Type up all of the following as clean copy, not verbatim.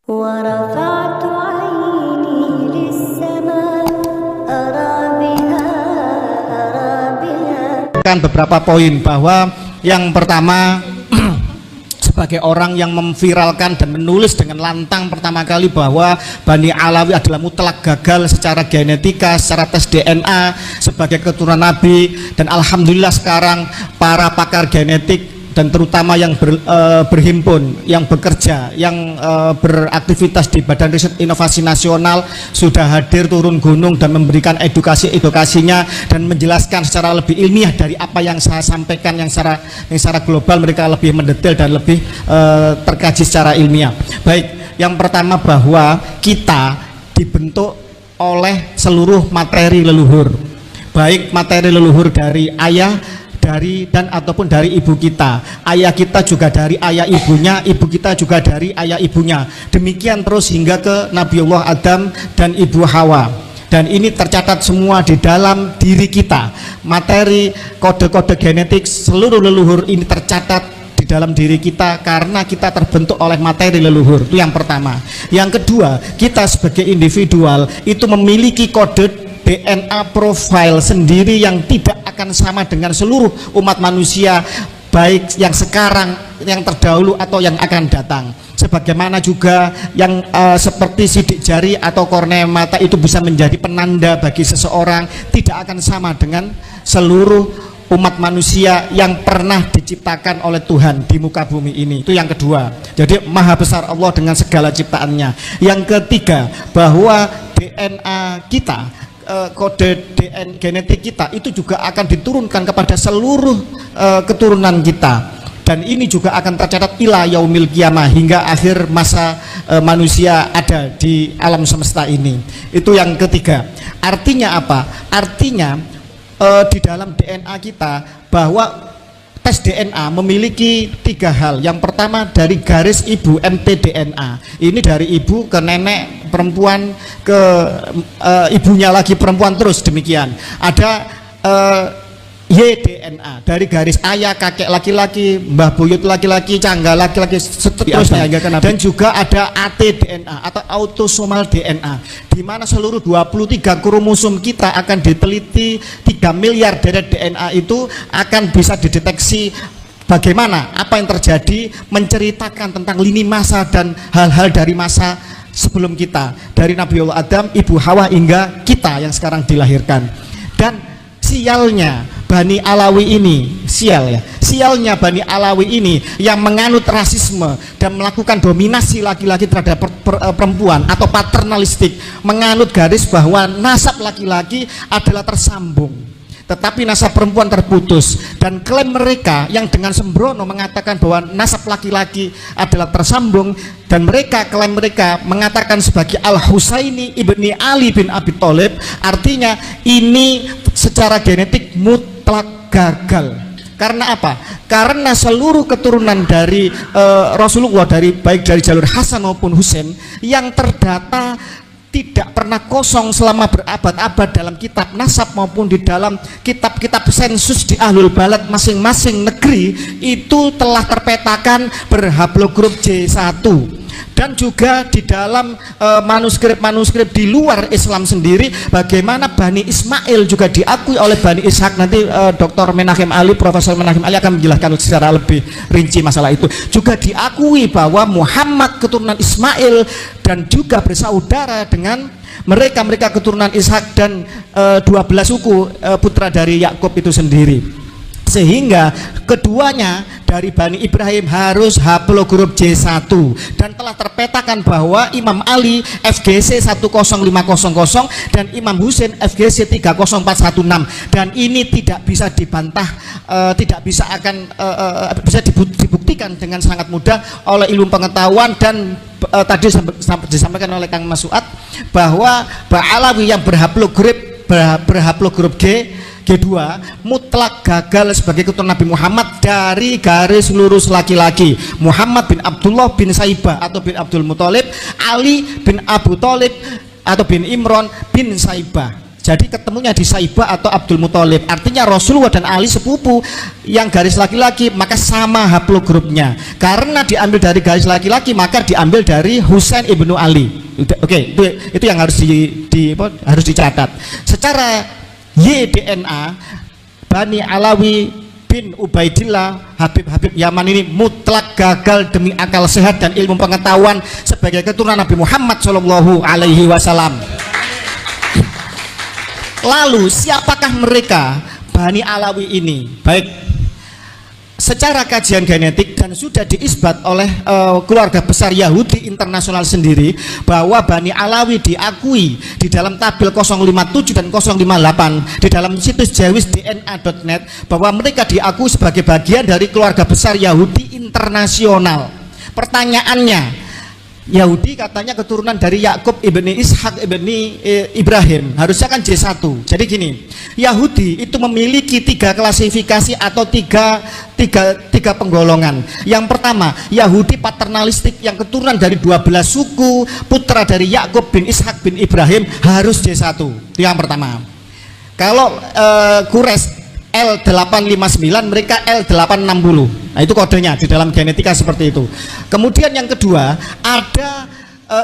ورفعت عيني للسماء أرى بها kan beberapa poin bahwa yang pertama sebagai orang yang memviralkan dan menulis dengan lantang pertama kali bahwa Bani Alawi adalah mutlak gagal secara genetika, secara tes DNA sebagai keturunan Nabi, dan alhamdulillah sekarang para pakar genetik dan terutama yang berhimpun, yang bekerja, yang beraktivitas di Badan Riset Inovasi Nasional sudah hadir turun gunung dan memberikan edukasinya dan menjelaskan secara lebih ilmiah dari apa yang saya sampaikan, yang secara global mereka lebih mendetail dan lebih terkaji secara ilmiah. Baik, yang pertama bahwa kita dibentuk oleh seluruh materi leluhur, baik materi leluhur dari ayah, dari dan ataupun dari ibu kita. Ayah kita juga dari ayah ibunya, ibu kita juga dari ayah ibunya. Demikian terus hingga ke Nabiullah Adam dan Ibu Hawa. Dan ini tercatat semua di dalam diri kita. Materi kode-kode genetik seluruh leluhur ini tercatat di dalam diri kita karena kita terbentuk oleh materi leluhur. Itu yang pertama. Yang kedua, kita sebagai individual itu memiliki kode DNA profile sendiri yang tidak akan sama dengan seluruh umat manusia, baik yang sekarang, yang terdahulu atau yang akan datang. Sebagaimana juga yang seperti sidik jari atau kornea mata itu bisa menjadi penanda bagi seseorang, tidak akan sama dengan seluruh umat manusia yang pernah diciptakan oleh Tuhan di muka bumi ini. Itu yang kedua. Jadi maha besar Allah dengan segala ciptaannya. Yang ketiga, bahwa DNA kita, kode DNA genetik kita itu juga akan diturunkan kepada seluruh keturunan kita, dan ini juga akan tercatat ila yaumil qiyamah, hingga akhir masa manusia ada di alam semesta ini. Itu yang ketiga. Artinya apa? Artinya di dalam DNA kita bahwa tes DNA memiliki tiga hal. Yang pertama dari garis ibu mtDNA. Ini dari ibu ke nenek perempuan ke ibunya lagi perempuan, terus demikian. Ada YDNA dari garis ayah kakek laki-laki, mbah buyut laki-laki, cangga laki-laki, seterusnya. Dan juga ada ATDNA atau autosomal DNA, di mana seluruh 23 kromosom kita akan diteliti. 3 miliar dari DNA itu akan bisa dideteksi bagaimana apa yang terjadi, menceritakan tentang lini masa dan hal-hal dari masa sebelum kita, dari Nabiullah Adam, Ibu Hawa hingga kita yang sekarang dilahirkan. Dan sialnya Bani Alawi ini, sialnya Bani Alawi ini yang menganut rasisme dan melakukan dominasi laki-laki terhadap perempuan atau paternalistik, menganut garis bahwa nasab laki-laki adalah tersambung tetapi nasab perempuan terputus, dan klaim mereka yang dengan sembrono mengatakan bahwa nasab laki-laki adalah tersambung, dan klaim mereka mengatakan sebagai Al-Husaini ibni Ali bin Abi Thalib, artinya ini secara genetik mutlak gagal. Karena apa? Karena seluruh keturunan dari Rasulullah, baik dari jalur Hasan maupun Husain, yang terdata tidak pernah kosong selama berabad-abad dalam kitab nasab maupun di dalam kitab-kitab sensus di ahlul balad masing-masing negeri, itu telah terpetakan berhaplogrup J1. Dan juga di dalam manuskrip-manuskrip di luar Islam sendiri, bagaimana Bani Ismail juga diakui oleh Bani Ishak. Nanti Dr. Menachem Ali, Profesor Menachem Ali akan menjelaskan secara lebih rinci masalah itu. Juga diakui bahwa Muhammad keturunan Ismail dan juga bersaudara dengan mereka keturunan Ishak dan 12 suku putra dari Yakub itu sendiri. Sehingga keduanya dari Bani Ibrahim harus haplogrup J1, dan telah terpetakan bahwa Imam Ali FGC 10500 dan Imam Husain FGC 30416, dan ini tidak bisa dibantah, tidak bisa bisa dibuktikan dengan sangat mudah oleh ilmu pengetahuan. Dan tadi disampaikan oleh Kang Mas Suad bahwa Ba'alawi yang berhaplogrup G2 mutlak gagal sebagai keturunan Nabi Muhammad dari garis lurus laki-laki. Muhammad bin Abdullah bin Saibah atau bin Abdul Muthalib, Ali bin Abu Thalib atau bin Imron bin Saibah. Jadi ketemunya di Saibah atau Abdul Muthalib. Artinya Rasulullah dan Ali sepupu yang garis laki-laki, maka sama haplogrupnya. Karena diambil dari garis laki-laki, maka diambil dari Husain ibnu Ali. Oke, itu yang harus harus dicatat. Secara YDNA, Bani Alawi bin Ubaidillah Habib Yaman ini mutlak gagal demi akal sehat dan ilmu pengetahuan sebagai keturunan Nabi Muhammad Shallallahu Alaihi Wasallam. Lalu siapakah mereka Bani Alawi ini? Baik, secara kajian genetik dan sudah diisbat oleh keluarga besar Yahudi internasional sendiri bahwa Bani Alawi diakui di dalam tabel 057 dan 058 di dalam situs jawisdna.net bahwa mereka diakui sebagai bagian dari keluarga besar Yahudi internasional. Pertanyaannya, Yahudi katanya keturunan dari Yakub ibni Ishak ibni Ibrahim, harusnya kan J1. Jadi gini, Yahudi itu memiliki 3 klasifikasi atau tiga penggolongan. Yang pertama, Yahudi paternalistik yang keturunan dari 12 suku putra dari Yakub bin Ishak bin Ibrahim, harus J1. Itu yang pertama. Kalau Quraisy L859, mereka L860. Nah, itu kodenya di dalam genetika seperti itu. Kemudian yang kedua, ada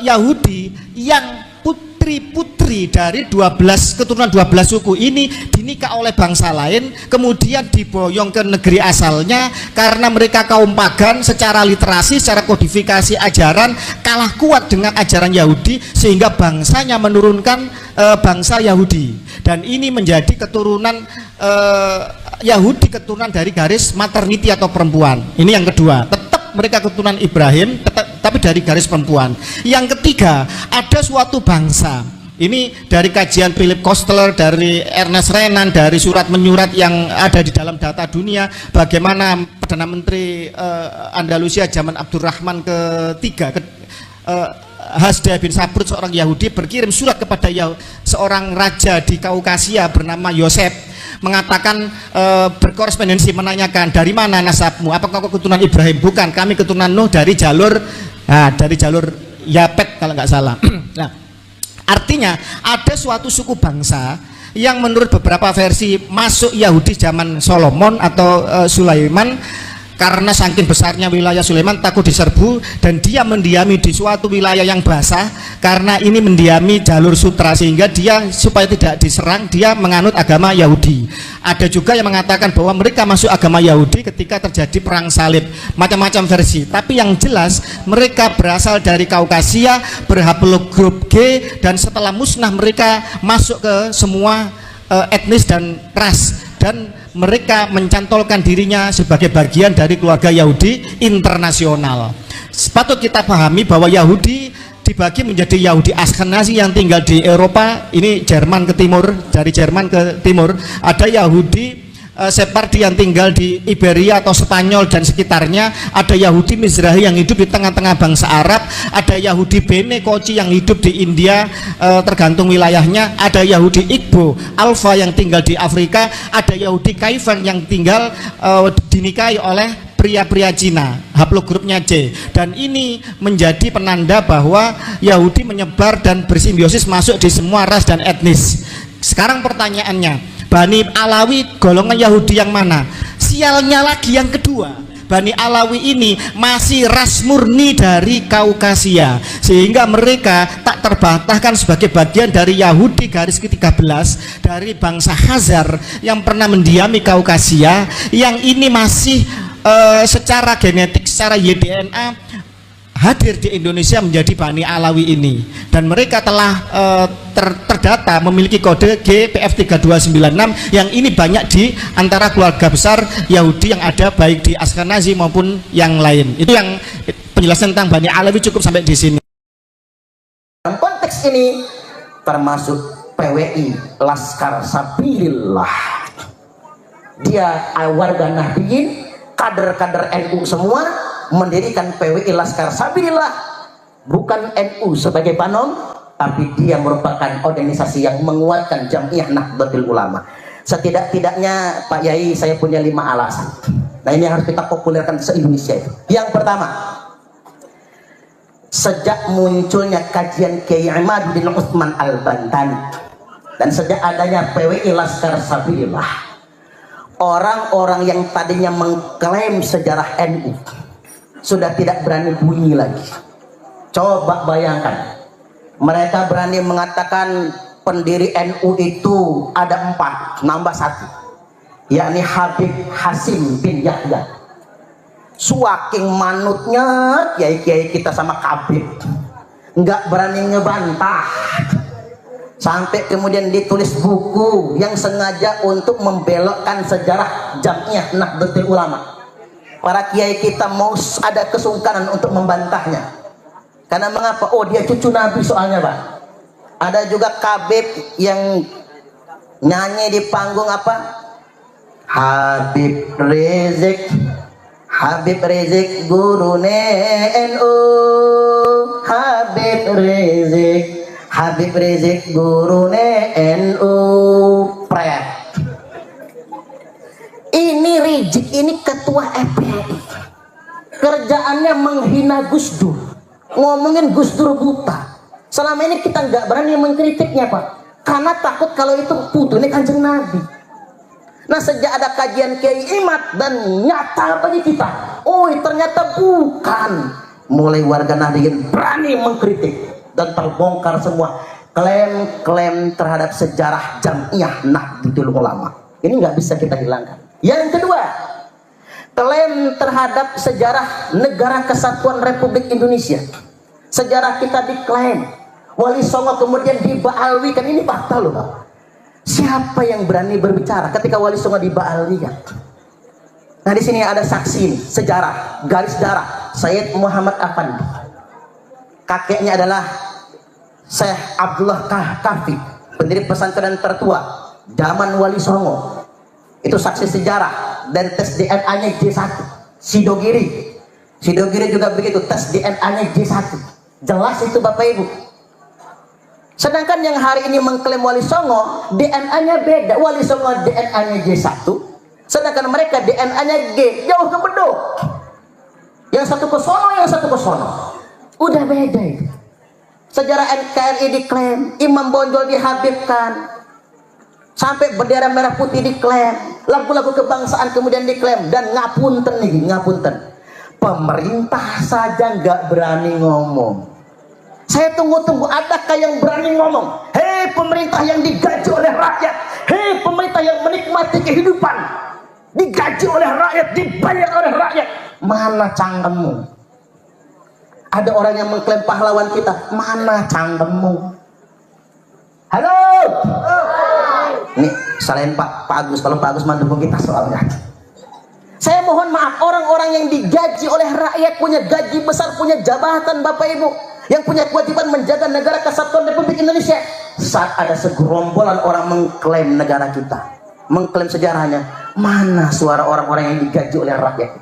Yahudi yang putri-putri dari keturunan 12 suku ini dinikah oleh bangsa lain, kemudian diboyong ke negeri asalnya karena mereka kaum pagan, secara literasi, secara kodifikasi ajaran kalah kuat dengan ajaran Yahudi, sehingga bangsanya menurunkan bangsa Yahudi, dan ini menjadi keturunan Yahudi, keturunan dari garis maternity atau perempuan. Ini yang kedua, tetap mereka keturunan Ibrahim, tapi dari garis perempuan. Yang ketiga, ada suatu bangsa. Ini dari kajian Philip Kostler, dari Ernest Renan, dari surat menyurat yang ada di dalam data dunia, bagaimana Perdana Menteri Andalusia zaman Abdurrahman ketiga, Hasda bin Sabrut, seorang Yahudi, berkirim surat kepada seorang raja di Kaukasia bernama Yosef, mengatakan berkorespondensi, menanyakan, dari mana nasabmu, apakah kau keturunan Ibrahim? Bukan, kami keturunan Nuh dari jalur Yapet kalau nggak salah. Nah, artinya ada suatu suku bangsa yang menurut beberapa versi masuk Yahudi zaman Solomon atau Sulaiman, karena saking besarnya wilayah Sulaiman takut diserbu, dan dia mendiami di suatu wilayah yang basah karena ini mendiami jalur sutra, sehingga dia supaya tidak diserang dia menganut agama Yahudi. Ada juga yang mengatakan bahwa mereka masuk agama Yahudi ketika terjadi perang salib, macam-macam versi, tapi yang jelas mereka berasal dari Kaukasia, berhaplogrup G, dan setelah musnah mereka masuk ke semua etnis dan ras, dan mereka mencantolkan dirinya sebagai bagian dari keluarga Yahudi internasional. Patut kita pahami bahwa Yahudi dibagi menjadi Yahudi Ashkenazi yang tinggal di Eropa, ini Jerman ke timur, dari Jerman ke timur. Ada Yahudi Separdi yang tinggal di Iberia atau Spanyol dan sekitarnya. Ada Yahudi Mizrahi yang hidup di tengah-tengah bangsa Arab. Ada Yahudi Bene Koci yang hidup di India, tergantung wilayahnya. Ada Yahudi Igbo Alfa yang tinggal di Afrika. Ada Yahudi Kaifan yang tinggal dinikahi oleh pria-pria Cina, haplogrupnya C. Dan ini menjadi penanda bahwa Yahudi menyebar dan bersimbiosis masuk di semua ras dan etnis. Sekarang pertanyaannya, Bani Alawi golongan Yahudi yang mana? Sialnya lagi yang kedua, Bani Alawi ini masih ras murni dari Kaukasia, sehingga mereka tak terbantahkan sebagai bagian dari Yahudi garis ke-13 dari bangsa Khazar yang pernah mendiami Kaukasia, yang ini masih secara genetik, secara YDNA hadir di Indonesia menjadi Bani Alawi ini, dan mereka telah terdata memiliki kode GPF3296 yang ini banyak di antara keluarga besar Yahudi yang ada baik di Ashkenazi maupun yang lain. Itu yang penjelasan tentang Bani Alawi, cukup sampai di sini. Dalam konteks ini termasuk PWI, Laskar Sabilillah, dia warga Nahdliyin, kader-kader NU semua mendirikan PWI Laskar Sabilillah, bukan NU sebagai panon, tapi dia merupakan organisasi yang menguatkan Jamiah Nahdlatul Ulama. Setidak-tidaknya Pak Yai, saya punya 5 alasan. Nah, ini harus kita populerkan se-Indonesia itu. Yang pertama, sejak munculnya kajian Kiai Imaduddin Utsman Al-Bantani, Dan sejak adanya PWI Laskar Sabilillah, orang-orang yang tadinya mengklaim sejarah NU sudah tidak berani bunyi lagi. Coba bayangkan, mereka berani mengatakan pendiri NU itu ada 4, nambah 1, yakni Habib Hasim bin Yahya. Suaking manutnya kiai-kiai kita sama Habib, nggak berani ngebantah. Sampai kemudian ditulis buku yang sengaja untuk membelokkan sejarah Jamiah Nahdlatul Ulama. Para kiai kita mau ada kesungkanan untuk membantahnya. Karena mengapa? Oh, dia cucu Nabi soalnya, Pak. Ada juga Habib yang nyanyi di panggung apa? Habib Rizik gurune NU. Habib Rizik gurune NU. Pret. Ini Rizik ini ketua FPI. Kerjaannya menghina Gus Dur, ngomongin Gus Dur buta. Selama ini kita nggak berani mengkritiknya, Pak, karena takut kalau itu putunya Kanjeng Nabi. Nah, sejak ada kajian Kiai Imad dan nyata bagi kita, oh ternyata bukan. Mulai warga Nahdliyin berani mengkritik dan terbongkar semua klaim-klaim terhadap sejarah Jamiah Nahdlatul Ulama. Ini nggak bisa kita hilangkan. Yang kedua, klaim terhadap sejarah Negara Kesatuan Republik Indonesia. Sejarah kita diklaim, Wali Songo kemudian dibaalwikan. Ini fakta loh, Pak. Siapa yang berani berbicara ketika Wali Songo dibaalwikan? Nah, di sini ada saksi ini, sejarah garis darah Sayyid Muhammad Afandi. Kakeknya adalah Syekh Abdullah Kahfi, pendiri pesantren tertua zaman Wali Songo. Itu saksi sejarah. Dan tes DNA-nya J1. Sidogiri juga begitu, tes DNA-nya J1. Jelas itu Bapak Ibu. Sedangkan yang hari ini mengklaim Wali Songo, DNA-nya beda. Wali Songo DNA-nya J1, sedangkan mereka DNA-nya G, jauh ke beduk. Yang satu ke sono, yang satu ke sono. Udah beda itu. Sejarah NKRI diklaim, Imam Bonjol dihabibkan, sampai bendera merah putih diklaim, lagu-lagu kebangsaan kemudian diklaim. Dan ngapunten nih, ngapunten, pemerintah saja nggak berani ngomong. Saya tunggu-tunggu, adakah yang berani ngomong? Hei pemerintah yang digaji oleh rakyat, hei pemerintah yang menikmati kehidupan, digaji oleh rakyat, dibayar oleh rakyat, mana cangkemmu? Ada orang yang mengklaim pahlawan kita, mana cangkemmu? Halo? Ini selain Pak Agus, kalau Pak Agus mendukung kita soalnya. Saya mohon maaf, orang-orang yang digaji oleh rakyat, punya gaji besar, punya jabatan Bapak Ibu, yang punya kewajiban menjaga Negara Kesatuan Republik Indonesia, saat ada segerombolan orang mengklaim negara kita, mengklaim sejarahnya, mana suara orang-orang yang digaji oleh rakyat?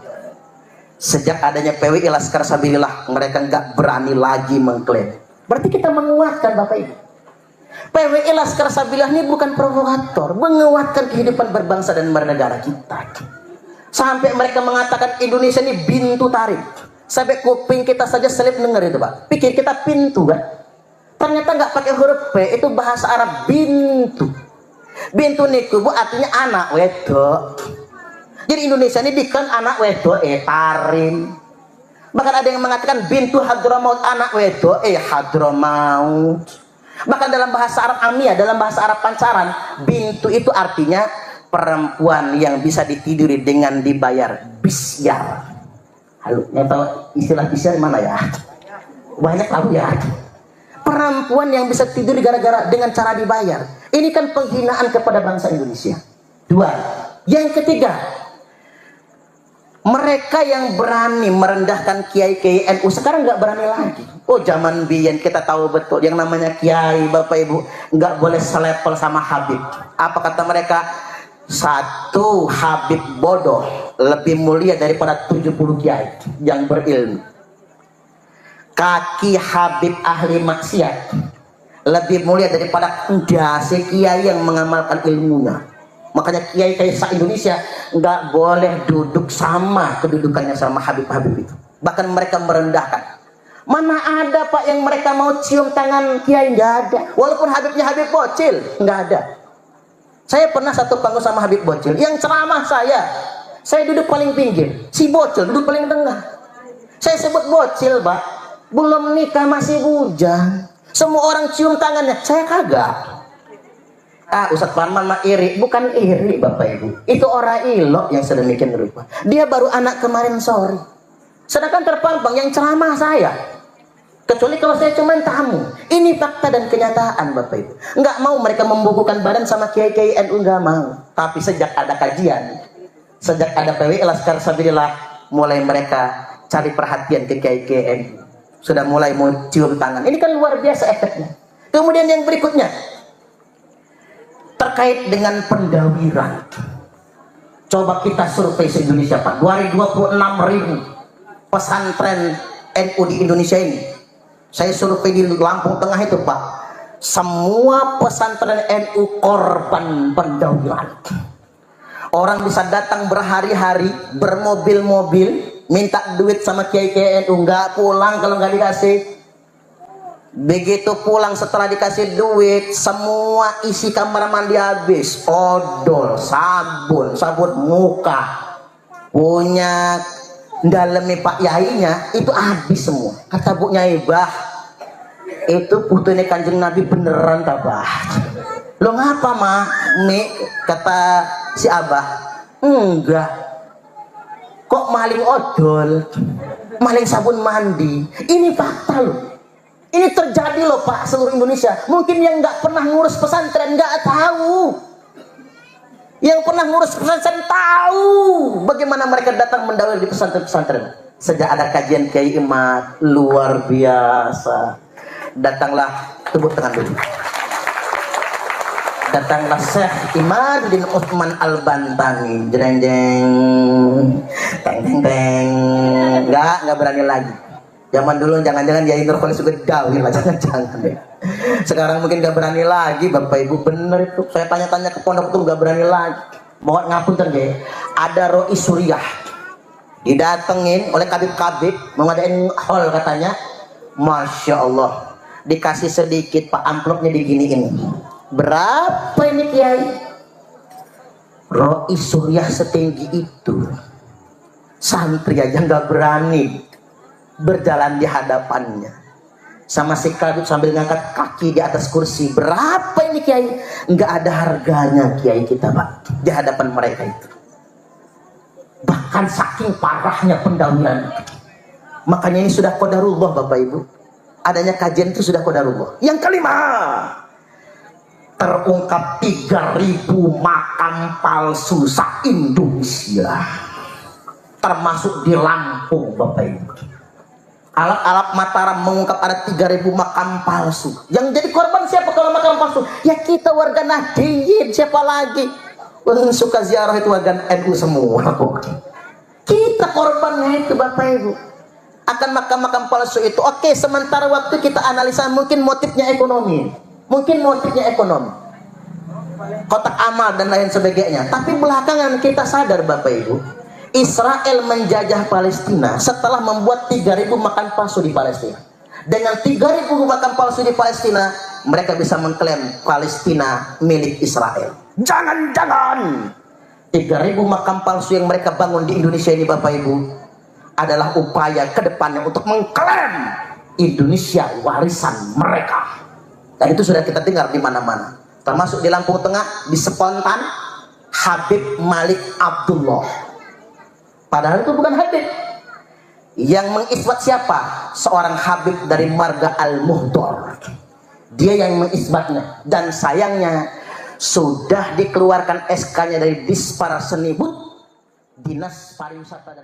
Sejak adanya PWI Laskar Sabilillah, mereka nggak berani lagi mengklaim. Berarti kita menguatkan Bapak Ibu. PWI Laskar Sabilillah ini bukan provokator, menguatkan kehidupan berbangsa dan bernegara kita. Sampai mereka mengatakan Indonesia ini bintu tarik. Sampai kuping kita saja selip dengar itu, Pak. Pikir kita pintu kan? Ternyata nggak pakai huruf P, itu bahasa Arab bintu. Bintu niku Bu artinya anak wedok. Jadi Indonesia ini dikan anak wedok tarim. Bahkan ada yang mengatakan bintu Hadramaut, anak wedok Hadramaut. Bahkan dalam bahasa Arab Amiyah, dalam bahasa Arab Pancaran, bintu itu artinya perempuan yang bisa ditiduri dengan dibayar bisyar. Halo, yang tahu istilah bisyar mana ya? Banyak tahu ya. Perempuan yang bisa tidur gara-gara dengan cara dibayar. Ini kan penghinaan kepada bangsa Indonesia. Dua. Yang ketiga, mereka yang berani merendahkan kiai-kiai NU sekarang nggak berani lagi. Oh, zaman biyen kita tahu betul yang namanya kiai, Bapak Ibu, nggak boleh selevel sama Habib. Apa kata mereka? Satu Habib bodoh lebih mulia daripada 70 kiai yang berilmu. Kaki Habib ahli maksiat lebih mulia daripada dasi kiai yang mengamalkan ilmunya. Makanya kiai-kiai se-Indonesia nggak boleh duduk sama kedudukannya sama Habib-Habib itu. Bahkan mereka merendahkan. Mana ada Pak yang mereka mau cium tangan kiai, nggak ada. Walaupun Habibnya Habib Bocil, nggak ada. Saya pernah satu panggung sama Habib Bocil, yang ceramah saya duduk paling pinggir, si Bocil duduk paling tengah. Saya sebut Bocil, Pak, belum nikah masih bujang. Semua orang cium tangannya, saya kagak. Ustadz Parman mah iri, bukan iri Bapak Ibu. Itu orang ilok yang sedemikian rupa. Dia baru anak kemarin sore. Sedangkan terpampang yang ceramah saya. Kecuali kalau saya cuma tamu. Ini fakta dan kenyataan Bapak Ibu. Nggak mau mereka membukukan badan sama kiai-kiai NU, nggak mau. Tapi sejak ada kajian, sejak ada PWI Laskar Sabilillah, mulai mereka cari perhatian ke kiai-kiai NU. Sudah mulai mau cium tangan. Ini kan luar biasa efeknya. Kemudian yang berikutnya, terkait dengan pendawiran. Coba kita survei se-Indonesia Pak. 226.000 pesantren NU di Indonesia ini. Saya survei di Lampung Tengah itu Pak. Semua pesantren NU korban pendawiran. Orang bisa datang berhari-hari, bermobil-mobil, minta duit sama kiai-kiai NU, nggak pulang kalau nggak dikasih. Begitu pulang setelah dikasih duit, semua isi kamar mandi habis. Odol, sabun muka, punya dalamnya Pak Yainya itu habis semua. Kata Bu Nyai, bah, itu putune Kanjeng Nabi beneran tabah. Lo ngapa mah Mi? Kata si Abah, enggak. Kok maling odol, maling sabun mandi? Ini fakta loh. Ini terjadi loh Pak, seluruh Indonesia. Mungkin yang nggak pernah ngurus pesantren nggak tahu. Yang pernah ngurus pesantren tahu bagaimana mereka datang mendawai di pesantren-pesantren. Sejak ada kajian Kiai Imad, luar biasa. Datanglah, tepuk tangan dulu. Datanglah Syekh Imaduddin Utsman Al-Bantani, jeng jeng, teng teng teng, nggak berani lagi. Zaman dulu jangan-jangan Yai Nurfali juga dawil lah, jangan-jangan deh. Sekarang mungkin nggak berani lagi, Bapak Ibu, bener itu. Saya tanya-tanya ke pondok itu nggak berani lagi. Mohon ngapunten deh. Ada Rois Suriah didatengin oleh kabib-kabib mau ngadain hall katanya. Masya Allah, dikasih sedikit Pak, amplopnya diginiin. Berapa ini Kiai? Rois Suriah setinggi itu, santri aja nggak berani berjalan di hadapannya. Sama si kabib sambil ngangkat kaki di atas kursi. Berapa ini Kiai? Nggak ada harganya Kiai kita Pak di hadapan mereka itu. Bahkan saking parahnya pendawiran. Makanya ini sudah qadarullah Bapak Ibu. Adanya kajian itu sudah qadarullah. Yang kelima, terungkap 3.000 makam palsu se-Indonesia, termasuk di Lampung Bapak Ibu. Alat-alat Mataram mengungkap ada 3.000 makam palsu. Yang jadi korban siapa kalau makam palsu? Ya kita warga Nahdliyin, siapa lagi? Yang suka ziarah itu warga NU semua. Kita korbannya itu Bapak Ibu. Akan makam-makam palsu itu. Oke, sementara waktu kita analisa mungkin motifnya ekonomi. Mungkin motifnya ekonomi, kotak amal dan lain sebagainya. Tapi belakangan kita sadar Bapak Ibu, Israel menjajah Palestina setelah membuat 3.000 makam palsu di Palestina. Dengan 3.000 makam palsu di Palestina, mereka bisa mengklaim Palestina milik Israel. Jangan-jangan 3.000 makam palsu yang mereka bangun di Indonesia ini Bapak Ibu adalah upaya kedepannya untuk mengklaim Indonesia warisan mereka. Dan itu sudah kita dengar di mana-mana, termasuk di Lampung Tengah, di Spontan, Habib Malik Abdullah. Padahal itu bukan Habib. Yang mengisbat siapa? Seorang Habib dari marga Al-Muhdor. Dia yang mengisbatnya. Dan sayangnya sudah dikeluarkan SK-nya dari Dispar Senibut, Dinas Pariwisata dan